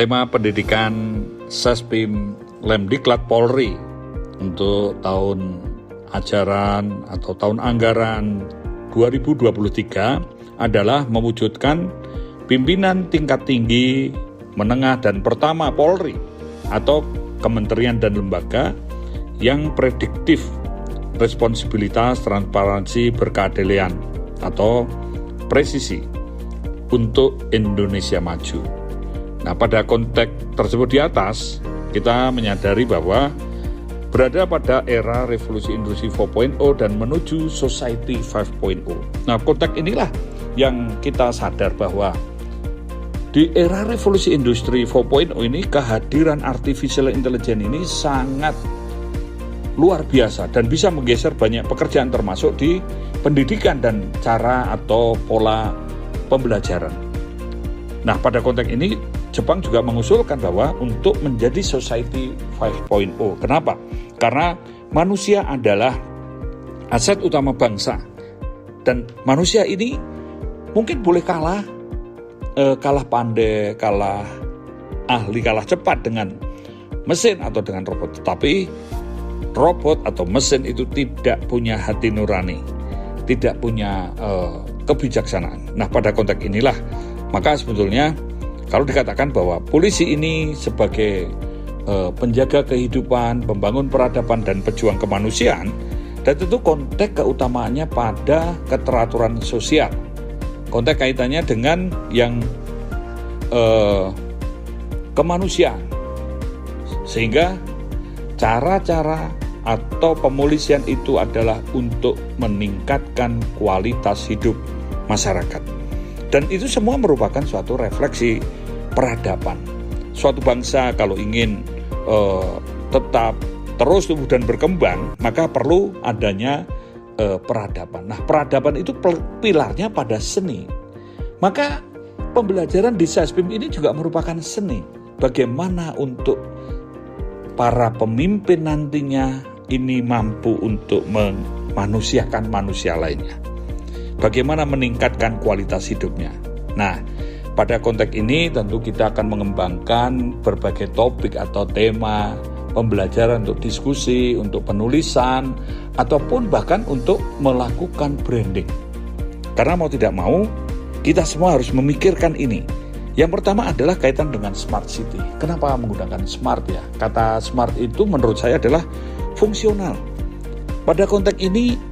tema pendidikan Sespim Lemdiklat Polri untuk tahun ajaran atau tahun anggaran 2023 adalah mewujudkan pimpinan tingkat tinggi, menengah, dan pertama Polri atau kementerian dan lembaga yang prediktif, responsibilitas, transparansi, berkeadilan atau presisi untuk Indonesia maju. Nah, pada konteks tersebut di atas, kita menyadari bahwa berada pada era revolusi industri 4.0 dan menuju society 5.0. Nah, konteks inilah yang kita sadar bahwa di era revolusi industri 4.0 ini kehadiran artificial intelligence ini sangat luar biasa dan bisa menggeser banyak pekerjaan termasuk di pendidikan dan cara atau pola pembelajaran. Nah, pada konteks ini Jepang juga mengusulkan bahwa untuk menjadi society 5.0. Kenapa? Karena manusia adalah aset utama bangsa. Dan manusia ini mungkin boleh kalah pandai, kalah ahli, kalah cepat dengan mesin atau dengan robot. Tetapi robot atau mesin itu tidak punya hati nurani, tidak punya kebijaksanaan. Nah, pada konteks inilah, maka sebetulnya kalau dikatakan bahwa polisi ini sebagai penjaga kehidupan, pembangun peradaban, dan pejuang kemanusiaan, dan tentu konteks keutamaannya pada keteraturan sosial. Konteks kaitannya dengan yang kemanusiaan. Sehingga cara-cara atau pemolisian itu adalah untuk meningkatkan kualitas hidup masyarakat. Dan itu semua merupakan suatu refleksi peradaban. Suatu bangsa kalau ingin tetap terus tumbuh dan berkembang, maka perlu adanya peradaban. Nah, peradaban itu pilarnya pada seni. Maka pembelajaran di Sespim ini juga merupakan seni. Bagaimana untuk para pemimpin nantinya ini mampu untuk memanusiakan manusia lainnya. Bagaimana meningkatkan kualitas hidupnya. Nah, pada konteks ini tentu kita akan mengembangkan berbagai topik atau tema pembelajaran untuk diskusi, untuk penulisan, ataupun bahkan untuk melakukan branding. Karena mau tidak mau, kita semua harus memikirkan ini. Yang pertama adalah kaitan dengan smart city. Kenapa menggunakan smart ya? Kata smart itu menurut saya adalah fungsional. Pada konteks ini,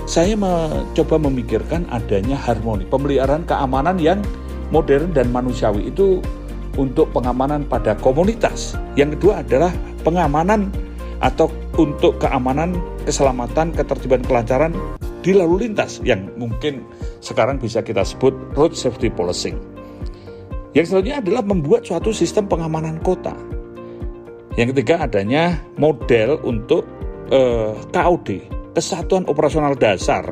saya mencoba memikirkan adanya harmoni, pemeliharaan keamanan yang modern dan manusiawi itu untuk pengamanan pada komunitas. Yang kedua adalah pengamanan atau untuk keamanan, keselamatan, ketertiban, kelancaran di lalu lintas yang mungkin sekarang bisa kita sebut road safety policing. Yang selanjutnya adalah membuat suatu sistem pengamanan kota. Yang ketiga adanya model untuk KOD, Kesatuan Operasional Dasar,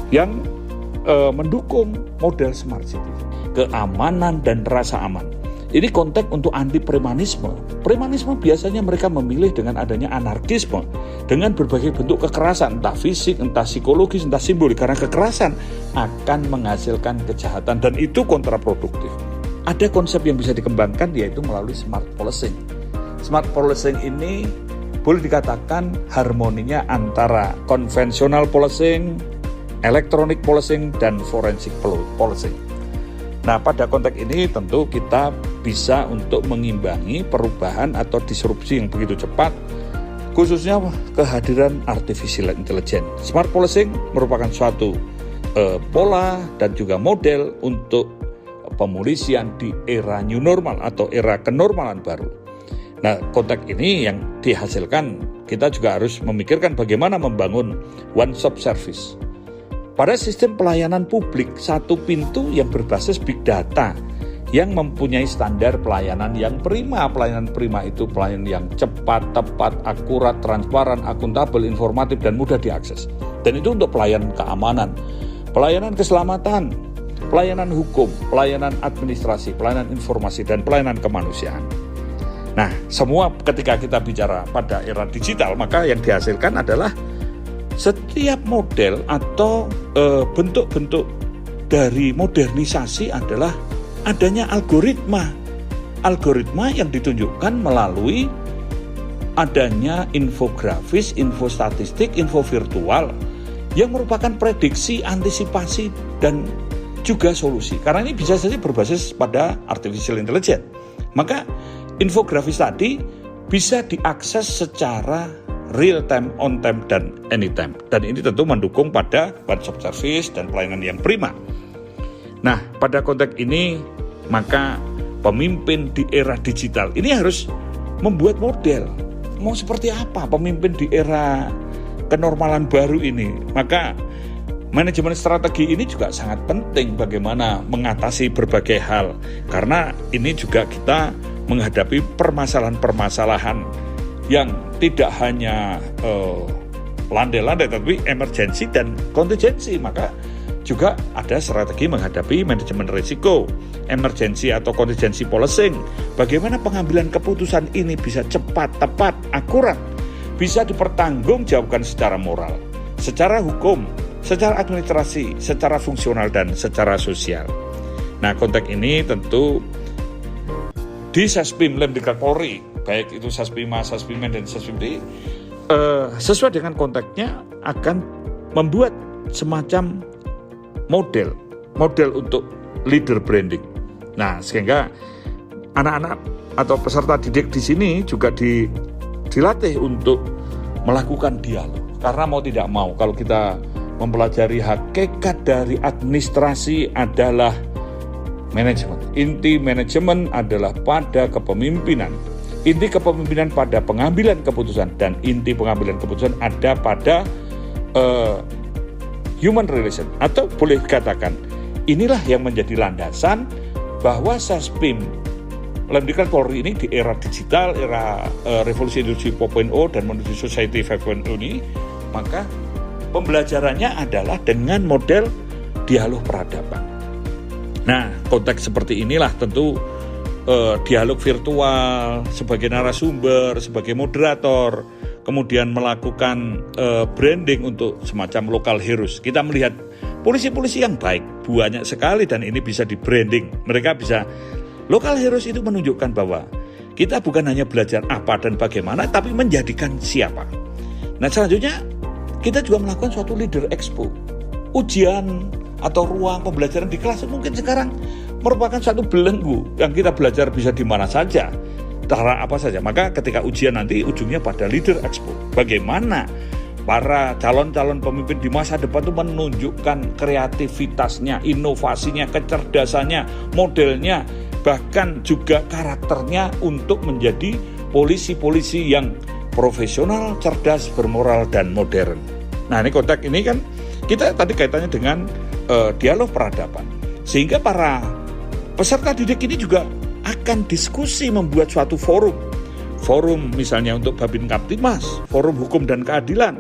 yang mendukung model smart city, keamanan dan rasa aman. Ini konteks untuk anti premanisme. Premanisme biasanya mereka memilih dengan adanya anarkisme, dengan berbagai bentuk kekerasan, entah fisik, entah psikologis, entah simbolik, karena kekerasan akan menghasilkan kejahatan dan itu kontraproduktif. Ada konsep yang bisa dikembangkan yaitu melalui smart policing. Smart policing ini boleh dikatakan harmoninya antara konvensional policing, electronic policing, dan forensic policing. Nah, pada konteks ini tentu kita bisa untuk mengimbangi perubahan atau disrupsi yang begitu cepat, khususnya kehadiran artificial intelligence. Smart policing merupakan suatu pola dan juga model untuk pemolisian di era new normal atau era kenormalan baru. Nah, konteks ini yang dihasilkan, kita juga harus memikirkan bagaimana membangun one-stop service. Pada sistem pelayanan publik, satu pintu yang berbasis big data, yang mempunyai standar pelayanan yang prima. Pelayanan prima itu pelayanan yang cepat, tepat, akurat, transparan, akuntabel, informatif, dan mudah diakses. Dan itu untuk pelayanan keamanan, pelayanan keselamatan, pelayanan hukum, pelayanan administrasi, pelayanan informasi, dan pelayanan kemanusiaan. Nah, semua ketika kita bicara pada era digital, maka yang dihasilkan adalah setiap model atau bentuk-bentuk dari modernisasi adalah adanya algoritma algoritma yang ditunjukkan melalui adanya infografis, info statistik, info virtual yang merupakan prediksi, antisipasi, dan juga solusi. Karena ini bisa saja berbasis pada artificial intelligence. Maka infografis tadi bisa diakses secara real time, on time, dan anytime. Dan ini tentu mendukung pada one-stop service dan pelayanan yang prima. Nah, pada konteks ini, maka pemimpin di era digital ini harus membuat model. Mau seperti apa pemimpin di era kenormalan baru ini? Maka manajemen strategi ini juga sangat penting bagaimana mengatasi berbagai hal. Karena ini juga kita menghadapi permasalahan-permasalahan yang tidak hanya landai-landai, tapi emergensi dan kontingensi. Maka juga ada strategi menghadapi manajemen risiko, emergensi atau kontingensi policing. Bagaimana pengambilan keputusan ini bisa cepat, tepat, akurat, bisa dipertanggungjawabkan secara moral, secara hukum, secara administrasi, secara fungsional, dan secara sosial. Nah, konteks ini tentu di Saspim Lemdiklat Polri, baik itu Saspima, Saspimen, dan Saspimdi, sesuai dengan konteksnya akan membuat semacam model untuk leader branding. Nah, sehingga anak-anak atau peserta didik di sini juga dilatih untuk melakukan dialog. Karena mau tidak mau, kalau kita mempelajari hakikat dari administrasi adalah manajemen. Inti manajemen adalah pada kepemimpinan. Inti kepemimpinan pada pengambilan keputusan, dan inti pengambilan keputusan ada pada human relation, atau boleh dikatakan inilah yang menjadi landasan bahwa Saspim Lemdiklat Polri ini di era digital, era revolusi industri 4.0 dan menuju society 5.0 ini, maka pembelajarannya adalah dengan model dialog peradaban. Nah, konteks seperti inilah tentu dialog virtual sebagai narasumber, sebagai moderator, kemudian melakukan branding untuk semacam local heroes. Kita melihat polisi-polisi yang baik, banyak sekali, dan ini bisa di branding. Mereka bisa, local heroes itu menunjukkan bahwa kita bukan hanya belajar apa dan bagaimana, tapi menjadikan siapa. Nah, selanjutnya kita juga melakukan suatu leader expo. Ujian atau ruang pembelajaran di kelas mungkin sekarang merupakan suatu belenggu yang kita belajar bisa di mana saja, cara apa saja. Maka ketika ujian nanti ujungnya pada leader expo. Bagaimana para calon-calon pemimpin di masa depan itu menunjukkan kreativitasnya, inovasinya, kecerdasannya, modelnya, bahkan juga karakternya untuk menjadi polisi-polisi yang profesional, cerdas, bermoral, dan modern. Nah, ini konteks ini kan kita tadi kaitannya dengan dialog peradaban. Sehingga para peserta didik ini juga akan diskusi membuat suatu forum. Forum misalnya untuk Babin Kaptimas, forum hukum dan keadilan,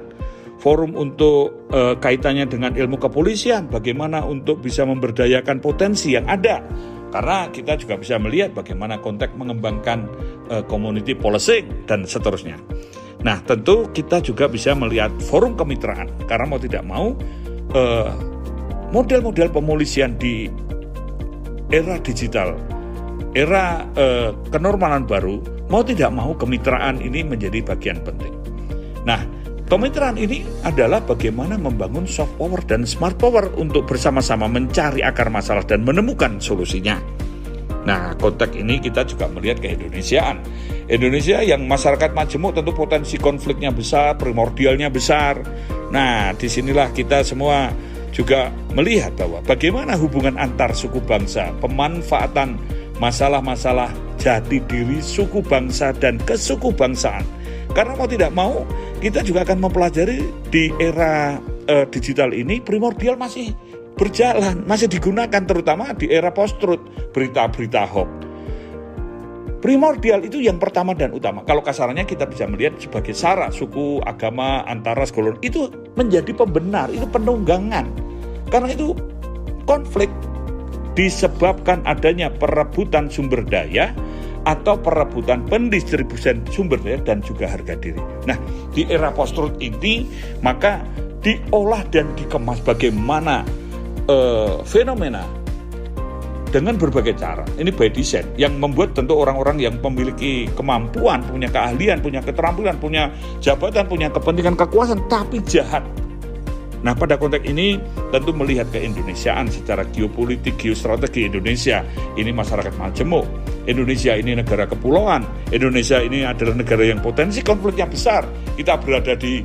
forum untuk kaitannya dengan ilmu kepolisian, bagaimana untuk bisa memberdayakan potensi yang ada. Karena kita juga bisa melihat bagaimana konteks mengembangkan community policing dan seterusnya. Nah, tentu kita juga bisa melihat forum kemitraan. Karena mau tidak mau model-model pemolisian di era digital, era kenormalan baru, mau tidak mau kemitraan ini menjadi bagian penting. Nah, kemitraan ini adalah bagaimana membangun soft power dan smart power untuk bersama-sama mencari akar masalah dan menemukan solusinya. Nah, konteks ini kita juga melihat keindonesiaan. Indonesia yang masyarakat majemuk tentu potensi konfliknya besar, primordialnya besar. Nah, disinilah kita semua juga melihat bahwa bagaimana hubungan antar suku bangsa, pemanfaatan masalah-masalah jati diri suku bangsa dan kesuku bangsaan. Karena mau tidak mau, kita juga akan mempelajari di era digital ini primordial masih berjalan, masih digunakan terutama di era post-truth, berita-berita hoax. Primordial itu yang pertama dan utama. Kalau kasarannya kita bisa melihat sebagai sara, suku, agama, antaras, golongan, itu menjadi pembenar, itu penunggangan. Karena itu konflik disebabkan adanya perebutan sumber daya atau perebutan pendistribusian sumber daya dan juga harga diri. Nah, di era post-truth ini maka diolah dan dikemas bagaimana fenomena dengan berbagai cara. Ini by design yang membuat tentu orang-orang yang memiliki kemampuan, punya keahlian, punya keterampilan, punya jabatan, punya kepentingan, kekuasaan, tapi jahat. Nah, pada konteks ini tentu melihat keindonesiaan secara geopolitik, geostrategi Indonesia. Ini masyarakat majemuk. Indonesia ini negara kepulauan. Indonesia ini adalah negara yang potensi konfliknya besar. Kita berada di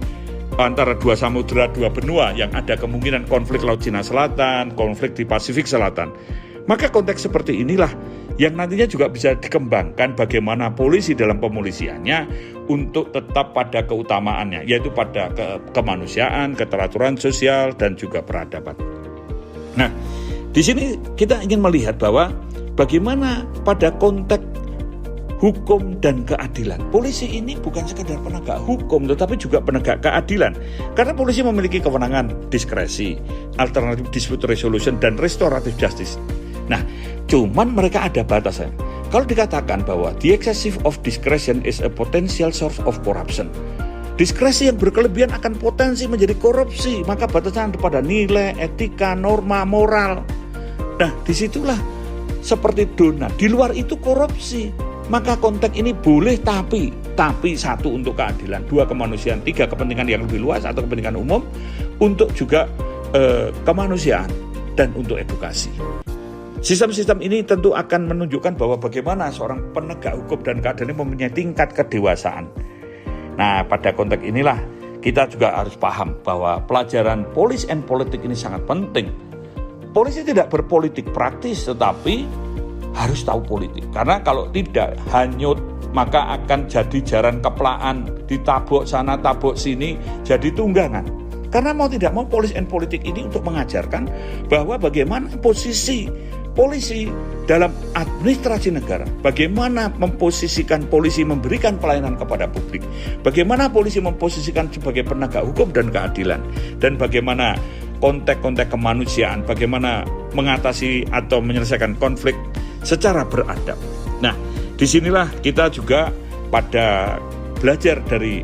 antara dua samudera, dua benua yang ada kemungkinan konflik Laut Cina Selatan, konflik di Pasifik Selatan. Maka konteks seperti inilah yang nantinya juga bisa dikembangkan bagaimana polisi dalam pemolisiannya untuk tetap pada keutamaannya, yaitu pada kemanusiaan, keteraturan sosial, dan juga peradaban. Nah, di sini kita ingin melihat bahwa bagaimana pada konteks hukum dan keadilan. Polisi ini bukan sekedar penegak hukum, tetapi juga penegak keadilan. Karena polisi memiliki kewenangan diskresi, alternative dispute resolution, dan restorative justice. Nah, cuman mereka ada batasan. Kalau dikatakan bahwa the excessive of discretion is a potential source of corruption. Diskresi yang berkelebihan akan potensi menjadi korupsi. Maka batasan pada nilai, etika, norma, moral. Nah, disitulah seperti donat. Di luar itu korupsi. Maka konteks ini boleh tapi satu untuk keadilan, dua kemanusiaan, tiga kepentingan yang lebih luas atau kepentingan umum, untuk juga kemanusiaan dan untuk edukasi. Sistem-sistem ini tentu akan menunjukkan bahwa bagaimana seorang penegak hukum dan keadilan mempunyai tingkat kedewasaan. Nah, pada konteks inilah kita juga harus paham bahwa pelajaran police and politik ini sangat penting. Polisi tidak berpolitik praktis, tetapi harus tahu politik. Karena kalau tidak, hanyut, maka akan jadi jaran keplaan, ditabuk sana, tabuk sini, jadi tunggangan. Karena mau tidak mau police and politik ini untuk mengajarkan bahwa bagaimana posisi polisi dalam administrasi negara, bagaimana memposisikan polisi memberikan pelayanan kepada publik, bagaimana polisi memposisikan sebagai penegak hukum dan keadilan, dan bagaimana konteks-konteks kemanusiaan, bagaimana mengatasi atau menyelesaikan konflik secara beradab. Nah, disinilah kita juga pada belajar dari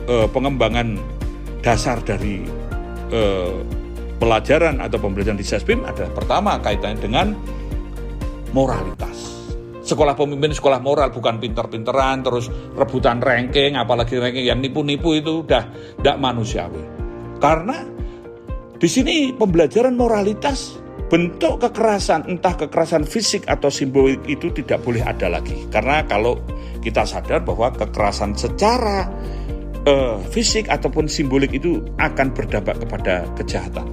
pengembangan dasar dari pelajaran atau pembelajaran di SESBIM adalah pertama kaitannya dengan moralitas. Sekolah pemimpin sekolah moral, bukan pinter-pinteran terus rebutan ranking, apalagi ranking yang nipu-nipu, itu udah tidak manusiawi. Karena di sini pembelajaran moralitas, bentuk kekerasan, entah kekerasan fisik atau simbolik, itu tidak boleh ada lagi. Karena kalau kita sadar bahwa kekerasan secara fisik ataupun simbolik itu akan berdampak kepada kejahatan.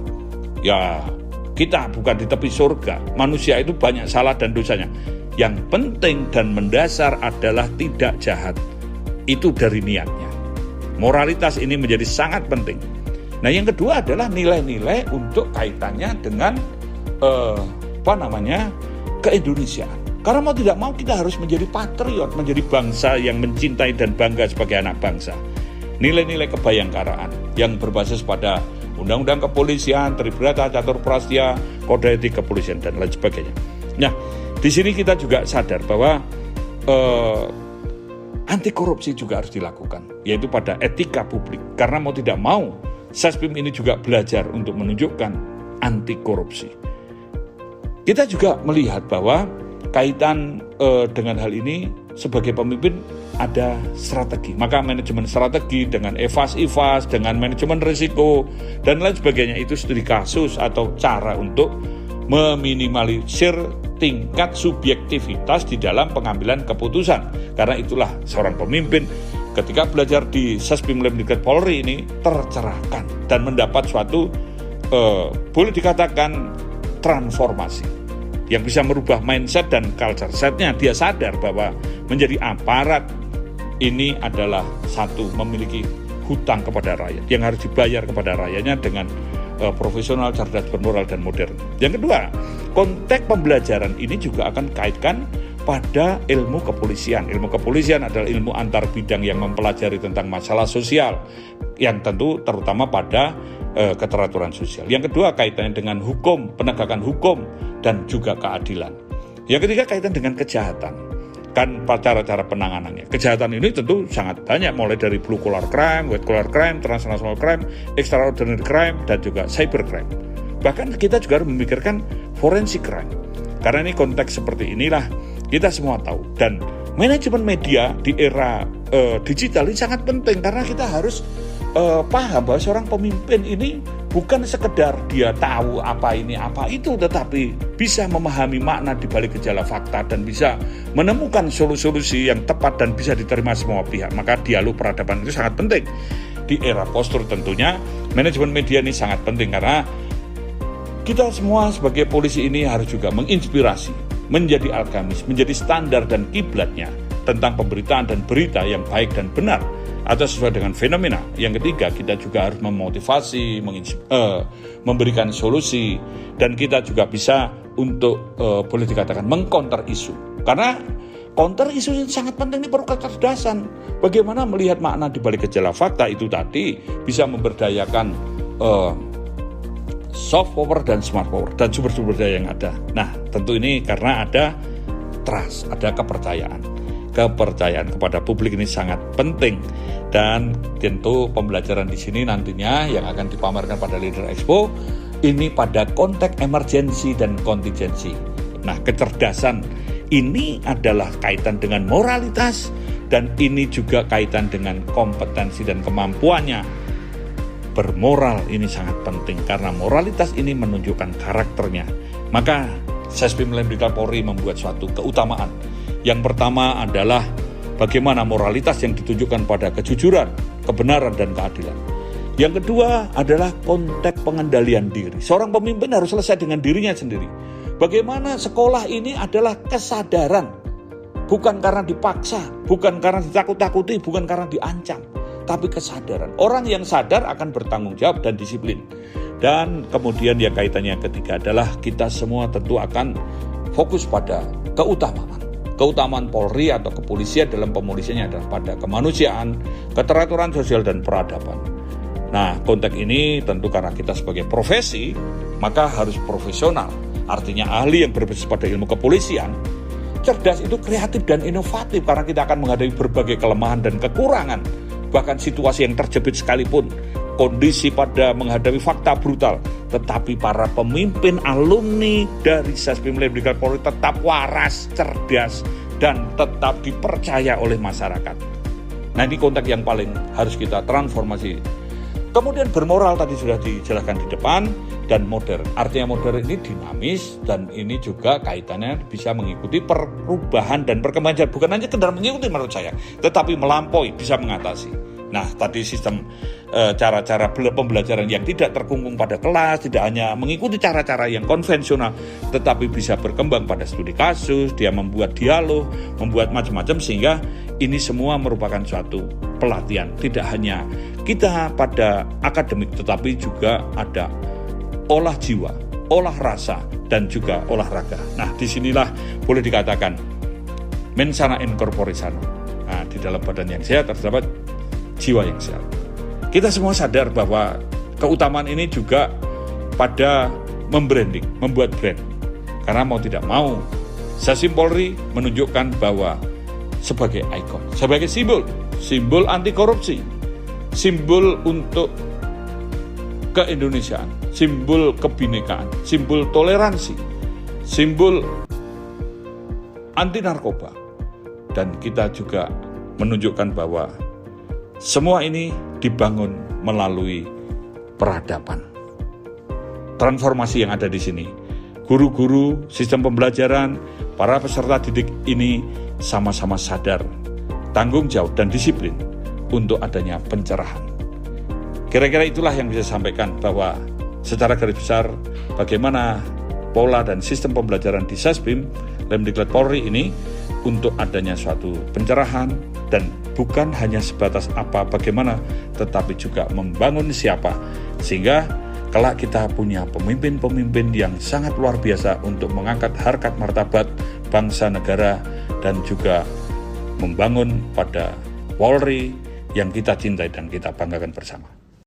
Ya, kita bukan di tepi surga. Manusia itu banyak salah dan dosanya. Yang penting dan mendasar adalah tidak jahat. Itu dari niatnya. Moralitas ini menjadi sangat penting. Nah, yang kedua adalah nilai-nilai untuk kaitannya dengan keindonesiaan. Karena mau tidak mau kita harus menjadi patriot, menjadi bangsa yang mencintai dan bangga sebagai anak bangsa. Nilai-nilai kebayangkaraan yang berbasis pada Undang-Undang Kepolisian, Tribrata, Catur Prastya, Kode Etik Kepolisian, dan lain sebagainya. Nah, di sini kita juga sadar bahwa anti korupsi juga harus dilakukan, yaitu pada etika publik. Karena mau tidak mau, SESBIM ini juga belajar untuk menunjukkan anti korupsi. Kita juga melihat bahwa kaitan dengan hal ini sebagai pemimpin ada strategi. Maka manajemen strategi dengan EVAS, dengan manajemen risiko, dan lain sebagainya itu studi kasus atau cara untuk meminimalisir tingkat subjektivitas di dalam pengambilan keputusan. Karena itulah seorang pemimpin ketika belajar di SESBIM Lemdiklat Polri ini tercerahkan dan mendapat suatu boleh dikatakan transformasi yang bisa merubah mindset dan culture setnya. Dia sadar bahwa menjadi aparat ini adalah satu, memiliki hutang kepada rakyat yang harus dibayar kepada rakyatnya dengan profesional, cerdas, bermoral, dan modern. Yang kedua, konteks pembelajaran ini juga akan kaitkan pada ilmu kepolisian. Ilmu kepolisian adalah ilmu antar bidang yang mempelajari tentang masalah sosial, yang tentu terutama pada keteraturan sosial. Yang kedua, kaitannya dengan hukum, penegakan hukum, dan juga keadilan. Yang ketiga, kaitan dengan kejahatan. Kan cara-cara penanganannya. Kejahatan ini tentu sangat banyak, mulai dari blue collar crime, white collar crime, transnational crime, extraordinary crime, dan juga cyber crime. Bahkan kita juga harus memikirkan forensic crime. Karena ini konteks seperti inilah kita semua tahu. Dan manajemen media di era digital ini sangat penting karena kita harus paham bahwa seorang pemimpin ini bukan sekedar dia tahu apa ini apa itu, tetapi bisa memahami makna di balik gejala fakta dan bisa menemukan solusi-solusi yang tepat dan bisa diterima semua pihak. Maka dialog peradaban itu sangat penting. Di era postur tentunya manajemen media ini sangat penting karena kita semua sebagai polisi ini harus juga menginspirasi, menjadi alkamis, menjadi standar dan kiblatnya tentang pemberitaan dan berita yang baik dan benar atau sesuai dengan fenomena. Yang ketiga, kita juga harus memotivasi, memberikan solusi, dan kita juga bisa untuk boleh dikatakan mengcounter isu. Karena counter isu yang sangat penting ini perlu kecerdasan. Bagaimana melihat makna di balik gejala fakta itu tadi bisa memberdayakan soft power dan smart power dan sumber-sumber daya yang ada. Nah, tentu ini karena ada trust, ada kepercayaan. Kepercayaan kepada publik ini sangat penting, dan tentu pembelajaran di sini nantinya yang akan dipamerkan pada Leader Expo ini pada konteks emergensi dan kontingensi. Nah, kecerdasan ini adalah kaitan dengan moralitas dan ini juga kaitan dengan kompetensi dan kemampuannya. Bermoral ini sangat penting karena moralitas ini menunjukkan karakternya. Maka Sespim Lemdiklat Polri membuat suatu keutamaan. Yang pertama adalah bagaimana moralitas yang ditunjukkan pada kejujuran, kebenaran, dan keadilan. Yang kedua adalah konteks pengendalian diri. Seorang pemimpin harus selesai dengan dirinya sendiri. Bagaimana sekolah ini adalah kesadaran. Bukan karena dipaksa, bukan karena ditakut-takuti, bukan karena diancam. Tapi kesadaran. Orang yang sadar akan bertanggung jawab dan disiplin. Dan kemudian yang kaitannya yang ketiga adalah kita semua tentu akan fokus pada keutamaan. Keutamaan Polri atau kepolisian dalam pemolisiannya adalah pada kemanusiaan, keteraturan sosial, dan peradaban. Nah, konteks ini tentu karena kita sebagai profesi, maka harus profesional. Artinya ahli yang berbasis pada ilmu kepolisian. Cerdas itu kreatif dan inovatif karena kita akan menghadapi berbagai kelemahan dan kekurangan. Bahkan situasi yang terjepit sekalipun, kondisi pada menghadapi fakta brutal. Tetapi para pemimpin alumni dari Sespim Lemdiklat Polri tetap waras, cerdas, dan tetap dipercaya oleh masyarakat. Nah, ini konteks yang paling harus kita transformasi. Kemudian bermoral tadi sudah dijelaskan di depan, dan modern. Artinya modern ini dinamis dan ini juga kaitannya bisa mengikuti perubahan dan perkembangan. Bukan hanya sekedar mengikuti menurut saya, tetapi melampaui, bisa mengatasi. Nah, tadi sistem cara-cara pembelajaran yang tidak terkungkung pada kelas, tidak hanya mengikuti cara-cara yang konvensional, tetapi bisa berkembang pada studi kasus, dia membuat dialog, membuat macam-macam, sehingga ini semua merupakan suatu pelatihan. Tidak hanya kita pada akademik, tetapi juga ada olah jiwa, olah rasa, dan juga olahraga. Nah, disinilah boleh dikatakan mensana in corpore sano. Nah, di dalam badan yang sehat terdapat jiwa yang sehat. Kita semua sadar bahwa keutamaan ini juga pada membranding, membuat brand. Karena mau tidak mau, Sespim Polri menunjukkan bahwa sebagai ikon, sebagai simbol anti korupsi, simbol untuk keindonesiaan, simbol kebinekaan, simbol toleransi, simbol anti narkoba. Dan kita juga menunjukkan bahwa semua ini dibangun melalui peradaban. Transformasi yang ada di sini, guru-guru, sistem pembelajaran, para peserta didik ini sama-sama sadar, tanggung jawab dan disiplin untuk adanya pencerahan. Kira-kira itulah yang bisa saya sampaikan, bahwa secara garis besar bagaimana pola dan sistem pembelajaran di Sespim Lemdiklat Polri ini untuk adanya suatu pencerahan, dan bukan hanya sebatas bagaimana, tetapi juga membangun siapa, sehingga kelak kita punya pemimpin-pemimpin yang sangat luar biasa untuk mengangkat harkat martabat bangsa negara dan juga membangun pada Polri yang kita cintai dan kita banggakan bersama.